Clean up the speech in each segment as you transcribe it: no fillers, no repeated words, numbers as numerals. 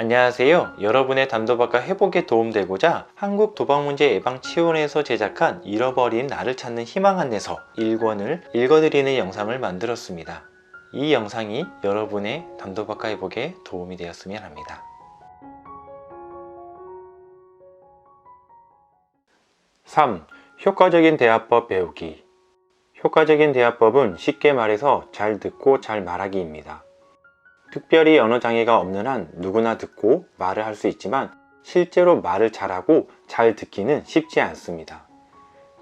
안녕하세요. 여러분의 단도박과 회복에 도움되고자 한국도박문제예방치원회에서 제작한 잃어버린 나를 찾는 희망 안내서 1권을 읽어드리는 영상을 만들었습니다. 이 영상이 여러분의 단도박과 회복에 도움이 되었으면 합니다. 3. 효과적인 대화법 배우기. 효과적인 대화법은 쉽게 말해서 잘 듣고 잘 말하기입니다. 특별히 언어장애가 없는 한 누구나 듣고 말을 할 수 있지만 실제로 말을 잘하고 잘 듣기는 쉽지 않습니다.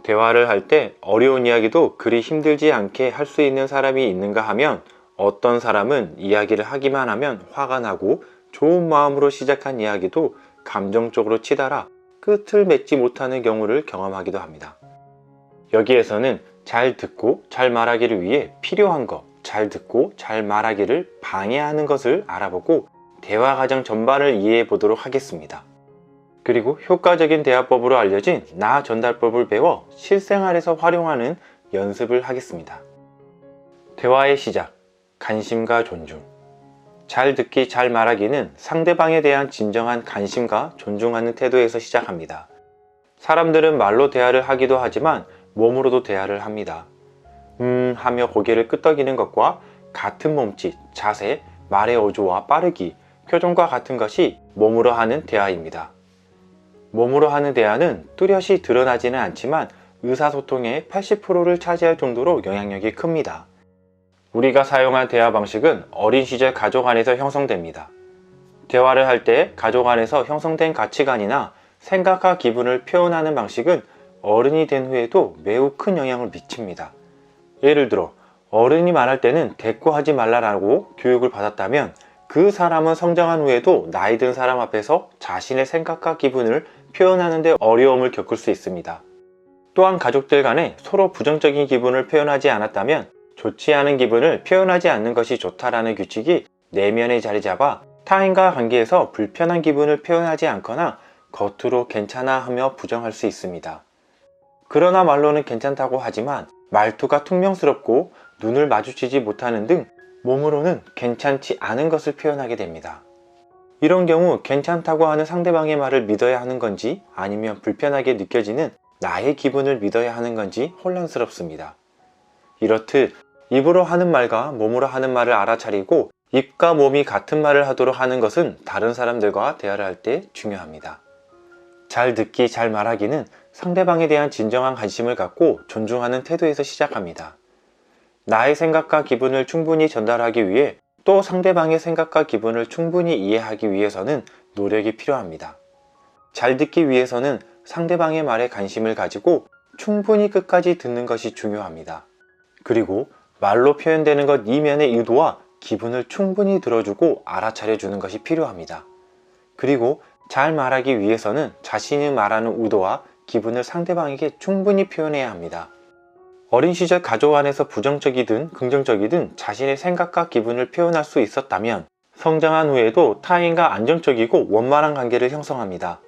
대화를 할 때 어려운 이야기도 그리 힘들지 않게 할 수 있는 사람이 있는가 하면 어떤 사람은 이야기를 하기만 하면 화가 나고 좋은 마음으로 시작한 이야기도 감정적으로 치달아 끝을 맺지 못하는 경우를 경험하기도 합니다. 여기에서는 잘 듣고 잘 말하기를 위해 필요한 것, 잘 듣고 잘 말하기를 방해하는 것을 알아보고 대화 과정 전반을 이해해 보도록 하겠습니다. 그리고 효과적인 대화법으로 알려진 나 전달법을 배워 실생활에서 활용하는 연습을 하겠습니다. 대화의 시작, 관심과 존중. 잘 듣기, 잘 말하기는 상대방에 대한 진정한 관심과 존중하는 태도에서 시작합니다. 사람들은 말로 대화를 하기도 하지만 몸으로도 대화를 합니다. 하며 고개를 끄덕이는 것과 같은 몸짓, 자세, 말의 어조와 빠르기, 표정과 같은 것이 몸으로 하는 대화입니다. 몸으로 하는 대화는 뚜렷이 드러나지는 않지만 의사소통의 80%를 차지할 정도로 영향력이 큽니다. 우리가 사용한 대화 방식은 어린 시절 가족 안에서 형성됩니다. 대화를 할 때 가족 안에서 형성된 가치관이나 생각과 기분을 표현하는 방식은 어른이 된 후에도 매우 큰 영향을 미칩니다. 예를 들어 어른이 말할 때는 대꾸하지 말라라고 교육을 받았다면 그 사람은 성장한 후에도 나이 든 사람 앞에서 자신의 생각과 기분을 표현하는 데 어려움을 겪을 수 있습니다. 또한 가족들 간에 서로 부정적인 기분을 표현하지 않았다면 좋지 않은 기분을 표현하지 않는 것이 좋다라는 규칙이 내면에 자리 잡아 타인과 관계에서 불편한 기분을 표현하지 않거나 겉으로 괜찮아 하며 부정할 수 있습니다. 그러나 말로는 괜찮다고 하지만 말투가 퉁명스럽고 눈을 마주치지 못하는 등 몸으로는 괜찮지 않은 것을 표현하게 됩니다. 이런 경우 괜찮다고 하는 상대방의 말을 믿어야 하는 건지 아니면 불편하게 느껴지는 나의 기분을 믿어야 하는 건지 혼란스럽습니다. 이렇듯 입으로 하는 말과 몸으로 하는 말을 알아차리고 입과 몸이 같은 말을 하도록 하는 것은 다른 사람들과 대화를 할 때 중요합니다. 잘 듣기, 잘 말하기는 상대방에 대한 진정한 관심을 갖고 존중하는 태도에서 시작합니다. 나의 생각과 기분을 충분히 전달하기 위해 또 상대방의 생각과 기분을 충분히 이해하기 위해서는 노력이 필요합니다. 잘 듣기 위해서는 상대방의 말에 관심을 가지고 충분히 끝까지 듣는 것이 중요합니다. 그리고 말로 표현되는 것 이면의 의도와 기분을 충분히 들어주고 알아차려 주는 것이 필요합니다. 그리고 잘 말하기 위해서는 자신이 말하는 의도와 기분을 상대방에게 충분히 표현해야 합니다. 어린 시절 가족 안에서 부정적이든 긍정적이든 자신의 생각과 기분을 표현할 수 있었다면 성장한 후에도 타인과 안정적이고 원만한 관계를 형성합니다.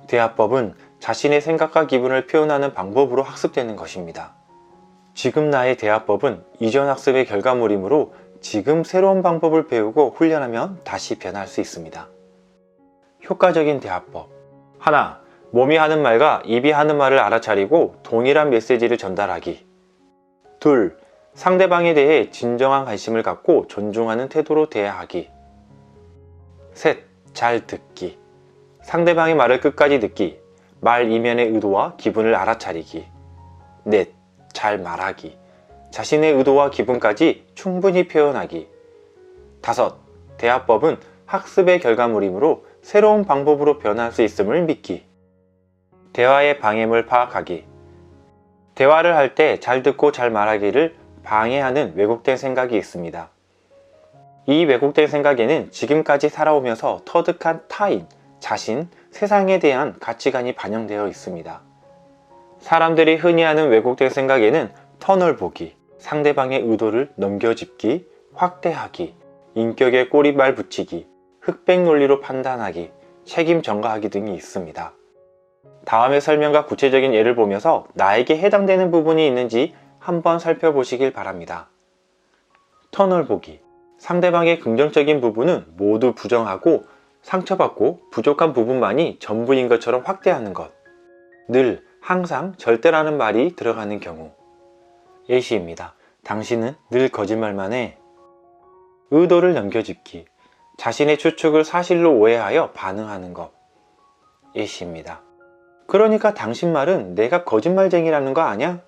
대화법은 자신의 생각과 기분을 표현하는 방법으로 학습되는 것입니다. 지금 나의 대화법은 이전 학습의 결과물이므로 지금 새로운 방법을 배우고 훈련하면 다시 변할 수 있습니다. 효과적인 대화법. 하나, 몸이 하는 말과 입이 하는 말을 알아차리고 동일한 메시지를 전달하기. 둘, 상대방에 대해 진정한 관심을 갖고 존중하는 태도로 대화하기. 셋, 잘 듣기. 상대방의 말을 끝까지 듣기. 말 이면의 의도와 기분을 알아차리기. 넷, 잘 말하기. 자신의 의도와 기분까지 충분히 표현하기. 다섯, 대화법은 학습의 결과물이므로 새로운 방법으로 변할 수 있음을 믿기. 대화의 방해물 파악하기. 대화를 할 때 잘 듣고 잘 말하기를 방해하는 왜곡된 생각이 있습니다. 이 왜곡된 생각에는 지금까지 살아오면서 터득한 타인, 자신, 세상에 대한 가치관이 반영되어 있습니다. 사람들이 흔히 하는 왜곡된 생각에는 터널 보기, 상대방의 의도를 넘겨짚기, 확대하기, 인격에 꼬리발 붙이기, 흑백 논리로 판단하기, 책임 전가하기 등이 있습니다. 다음의 설명과 구체적인 예를 보면서 나에게 해당되는 부분이 있는지 한번 살펴보시길 바랍니다. 터널 보기. 상대방의 긍정적인 부분은 모두 부정하고 상처받고 부족한 부분만이 전부인 것처럼 확대하는 것. 늘, 항상, 절대라는 말이 들어가는 경우. 예시입니다. 당신은 늘 거짓말만 해. 의도를 넘겨짚기. 자신의 추측을 사실로 오해하여 반응하는 것. 예시입니다. 그러니까 당신 말은 내가 거짓말쟁이라는 거 아냐?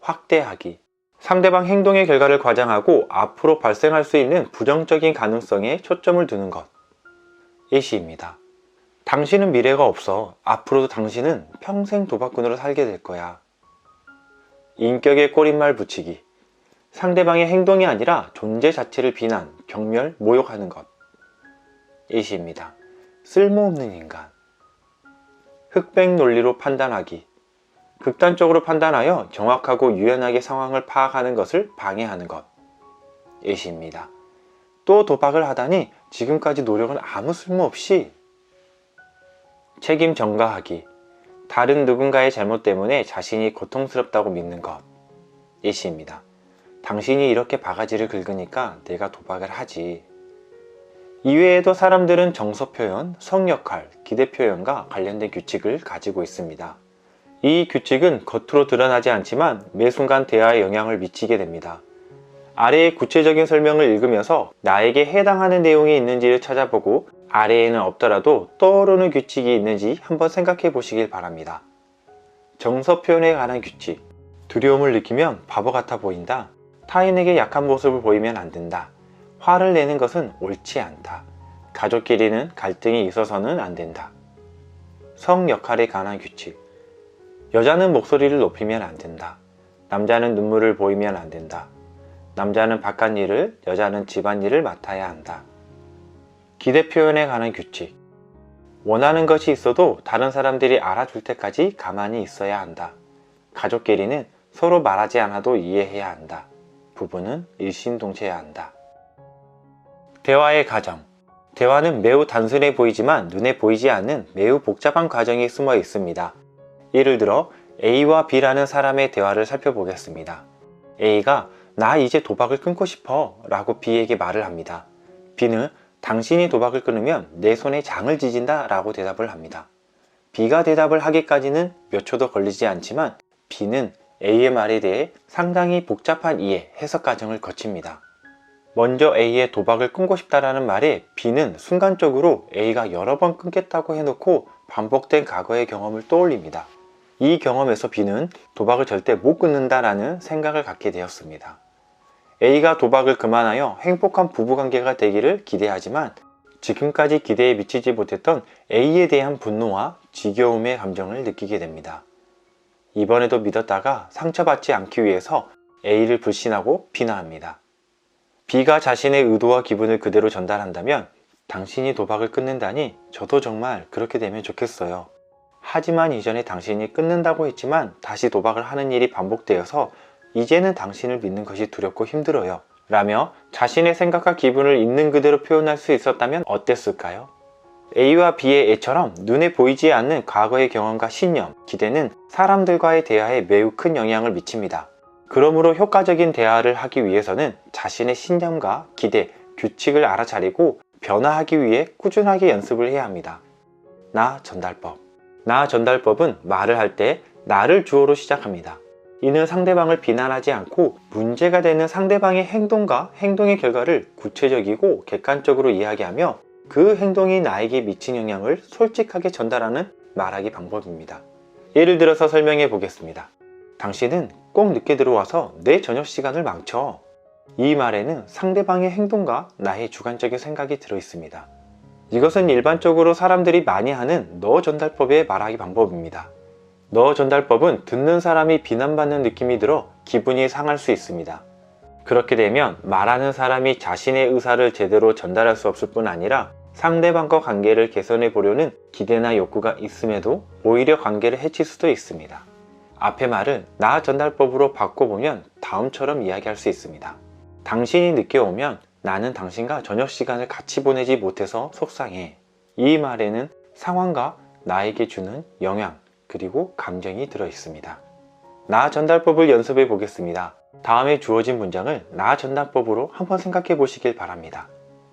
확대하기. 상대방 행동의 결과를 과장하고 앞으로 발생할 수 있는 부정적인 가능성에 초점을 두는 것. 예시입니다. 당신은 미래가 없어. 앞으로도 당신은 평생 도박꾼으로 살게 될 거야. 인격에 꼬릿말 붙이기. 상대방의 행동이 아니라 존재 자체를 비난, 경멸, 모욕하는 것. 예시입니다. 쓸모없는 인간. 흑백 논리로 판단하기. 극단적으로 판단하여 정확하고 유연하게 상황을 파악하는 것을 방해하는 것. 예시입니다. 또 도박을 하다니 지금까지 노력은 아무 쓸모없이. 책임 전가하기. 다른 누군가의 잘못 때문에 자신이 고통스럽다고 믿는 것. 예시입니다. 당신이 이렇게 바가지를 긁으니까 내가 도박을 하지. 이외에도 사람들은 정서 표현, 성 역할, 기대 표현과 관련된 규칙을 가지고 있습니다. 이 규칙은 겉으로 드러나지 않지만 매 순간 대화에 영향을 미치게 됩니다. 아래의 구체적인 설명을 읽으면서 나에게 해당하는 내용이 있는지를 찾아보고 아래에는 없더라도 떠오르는 규칙이 있는지 한번 생각해 보시길 바랍니다. 정서 표현에 관한 규칙. 두려움을 느끼면 바보 같아 보인다. 타인에게 약한 모습을 보이면 안 된다. 화를 내는 것은 옳지 않다. 가족끼리는 갈등이 있어서는 안 된다. 성 역할에 관한 규칙. 여자는 목소리를 높이면 안 된다. 남자는 눈물을 보이면 안 된다. 남자는 바깥 일을, 여자는 집안 일을 맡아야 한다. 기대 표현에 관한 규칙. 원하는 것이 있어도 다른 사람들이 알아줄 때까지 가만히 있어야 한다. 가족끼리는 서로 말하지 않아도 이해해야 한다. 부부는 일심동체해야 한다. 대화의 과정. 대화는 매우 단순해 보이지만 눈에 보이지 않는 매우 복잡한 과정이 숨어 있습니다. 예를 들어 A와 B라는 사람의 대화를 살펴보겠습니다. A가 나 이제 도박을 끊고 싶어 라고 B에게 말을 합니다. B는 당신이 도박을 끊으면 내 손에 장을 지진다 라고 대답을 합니다. B가 대답을 하기까지는 몇 초도 걸리지 않지만 B는 A의 말에 대해 상당히 복잡한 이해, 해석 과정을 거칩니다. 먼저 A의 도박을 끊고 싶다라는 말에 B는 순간적으로 A가 여러 번 끊겠다고 해놓고 반복된 과거의 경험을 떠올립니다. 이 경험에서 B는 도박을 절대 못 끊는다라는 생각을 갖게 되었습니다. A가 도박을 그만하여 행복한 부부관계가 되기를 기대하지만 지금까지 기대에 미치지 못했던 A에 대한 분노와 지겨움의 감정을 느끼게 됩니다. 이번에도 믿었다가 상처받지 않기 위해서 A를 불신하고 비난합니다. B가 자신의 의도와 기분을 그대로 전달한다면 당신이 도박을 끊는다니 저도 정말 그렇게 되면 좋겠어요. 하지만 이전에 당신이 끊는다고 했지만 다시 도박을 하는 일이 반복되어서 이제는 당신을 믿는 것이 두렵고 힘들어요. 라며 자신의 생각과 기분을 있는 그대로 표현할 수 있었다면 어땠을까요? A와 B의 애처럼 눈에 보이지 않는 과거의 경험과 신념, 기대는 사람들과의 대화에 매우 큰 영향을 미칩니다. 그러므로 효과적인 대화를 하기 위해서는 자신의 신념과 기대, 규칙을 알아차리고 변화하기 위해 꾸준하게 연습을 해야 합니다. 나 전달법. 나 전달법은 말을 할 때 나를 주어로 시작합니다. 이는 상대방을 비난하지 않고 문제가 되는 상대방의 행동과 행동의 결과를 구체적이고 객관적으로 이야기하며 그 행동이 나에게 미친 영향을 솔직하게 전달하는 말하기 방법입니다. 예를 들어서 설명해 보겠습니다. 당신은 꼭 늦게 들어와서 내 저녁 시간을 망쳐. 이 말에는 상대방의 행동과 나의 주관적인 생각이 들어 있습니다. 이것은 일반적으로 사람들이 많이 하는 너 전달법의 말하기 방법입니다. 너 전달법은 듣는 사람이 비난받는 느낌이 들어 기분이 상할 수 있습니다. 그렇게 되면 말하는 사람이 자신의 의사를 제대로 전달할 수 없을 뿐 아니라 상대방과 관계를 개선해 보려는 기대나 욕구가 있음에도 오히려 관계를 해칠 수도 있습니다. 앞의 말을 나 전달법으로 바꿔보면 다음처럼 이야기할 수 있습니다. 당신이 늦게 오면 나는 당신과 저녁 시간을 같이 보내지 못해서 속상해. 이 말에는 상황과 나에게 주는 영향 그리고 감정이 들어 있습니다. 나 전달법을 연습해 보겠습니다. 다음에 주어진 문장을 나 전달법으로 한번 생각해 보시길 바랍니다.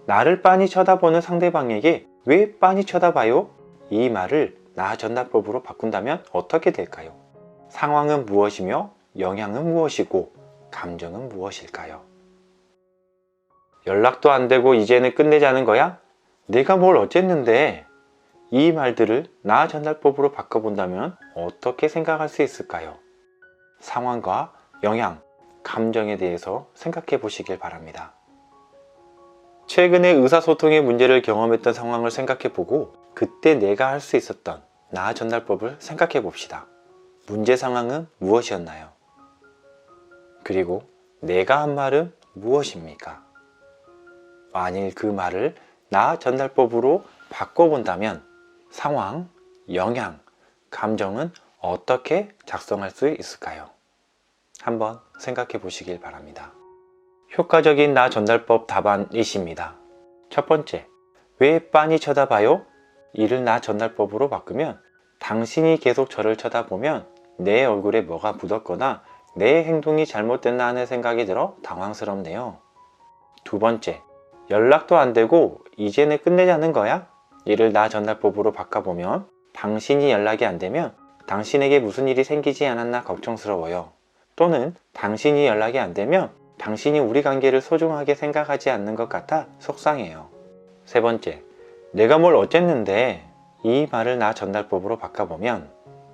나를 빤히 쳐다보는 상대방에게 왜 빤히 쳐다봐요? 이 말을 나 전달법으로 바꾼다면 어떻게 될까요? 상황은 무엇이며 영향은 무엇이고 감정은 무엇일까요? 연락도 안 되고 이제는 끝내자는 거야? 내가 뭘 어쨌는데? 이 말들을 나 전달법으로 바꿔본다면 어떻게 생각할 수 있을까요? 상황과 영향, 감정에 대해서 생각해 보시길 바랍니다. 최근에 의사소통의 문제를 경험했던 상황을 생각해 보고 그때 내가 할 수 있었던 나 전달법을 생각해 봅시다. 문제 상황은 무엇이었나요? 그리고 내가 한 말은 무엇입니까? 만일 그 말을 나 전달법으로 바꿔본다면 상황, 영향, 감정은 어떻게 작성할 수 있을까요? 한번 생각해 보시길 바랍니다. 효과적인 나 전달법 답안이십니다. 첫 번째, 왜 빤히 쳐다봐요? 이를 나 전달법으로 바꾸면 당신이 계속 저를 쳐다보면 내 얼굴에 뭐가 묻었거나 내 행동이 잘못됐나 하는 생각이 들어 당황스럽네요. 두 번째, 연락도 안 되고 이제는 끝내자는 거야? 이를 나 전달법으로 바꿔보면 당신이 연락이 안 되면 당신에게 무슨 일이 생기지 않았나 걱정스러워요. 또는 당신이 연락이 안 되면 당신이 우리 관계를 소중하게 생각하지 않는 것 같아 속상해요. 세 번째, 내가 뭘 어쨌는데? 이 말을 나 전달법으로 바꿔보면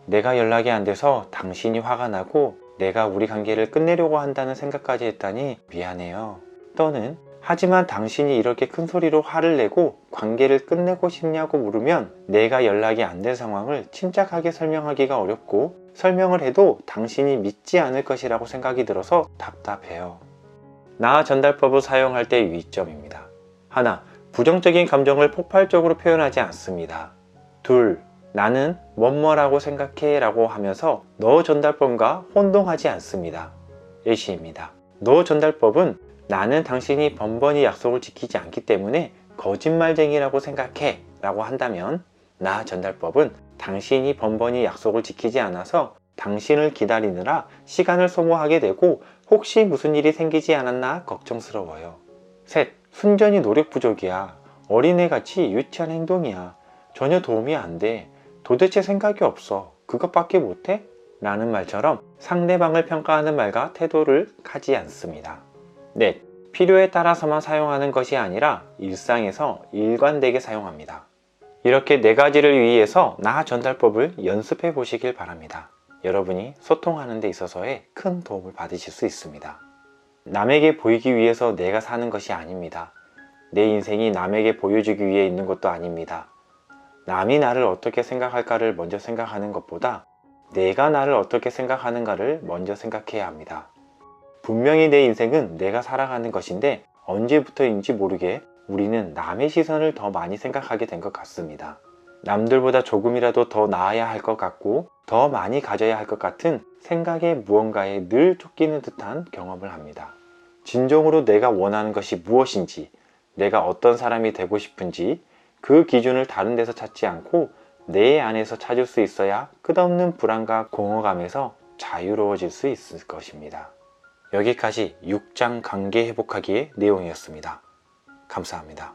내가 연락이 안 돼서 당신이 화가 나고 내가 우리 관계를 끝내려고 한다는 생각까지 했다니 미안해요. 또는 하지만 당신이 이렇게 큰 소리로 화를 내고 관계를 끝내고 싶냐고 물으면 내가 연락이 안 된 상황을 침착하게 설명하기가 어렵고 설명을 해도 당신이 믿지 않을 것이라고 생각이 들어서 답답해요. 나 전달법을 사용할 때 유의점입니다. 하나, 부정적인 감정을 폭발적으로 표현하지 않습니다. 둘, 나는 뭐뭐라고 생각해 라고 하면서 너 전달법과 혼동하지 않습니다. 예시입니다. 너 전달법은 나는 당신이 번번이 약속을 지키지 않기 때문에 거짓말쟁이라고 생각해 라고 한다면 나 전달법은 당신이 번번이 약속을 지키지 않아서 당신을 기다리느라 시간을 소모하게 되고 혹시 무슨 일이 생기지 않았나 걱정스러워요. 셋, 순전히 노력 부족이야. 어린애같이 유치한 행동이야. 전혀 도움이 안 돼. 도대체 생각이 없어. 그것밖에 못해? 라는 말처럼 상대방을 평가하는 말과 태도를 하지 않습니다. 넷, 필요에 따라서만 사용하는 것이 아니라 일상에서 일관되게 사용합니다. 이렇게 네 가지를 위해서 나 전달법을 연습해 보시길 바랍니다. 여러분이 소통하는 데 있어서의 큰 도움을 받으실 수 있습니다. 남에게 보이기 위해서 내가 사는 것이 아닙니다. 내 인생이 남에게 보여주기 위해 있는 것도 아닙니다. 남이 나를 어떻게 생각할까를 먼저 생각하는 것보다 내가 나를 어떻게 생각하는가를 먼저 생각해야 합니다. 분명히 내 인생은 내가 살아가는 것인데 언제부터인지 모르게 우리는 남의 시선을 더 많이 생각하게 된 것 같습니다. 남들보다 조금이라도 더 나아야 할 것 같고 더 많이 가져야 할 것 같은 생각의 무언가에 늘 쫓기는 듯한 경험을 합니다. 진정으로 내가 원하는 것이 무엇인지, 내가 어떤 사람이 되고 싶은지 그 기준을 다른 데서 찾지 않고 내 안에서 찾을 수 있어야 끝없는 불안과 공허감에서 자유로워질 수 있을 것입니다. 여기까지 6장 관계 회복하기의 내용이었습니다. 감사합니다.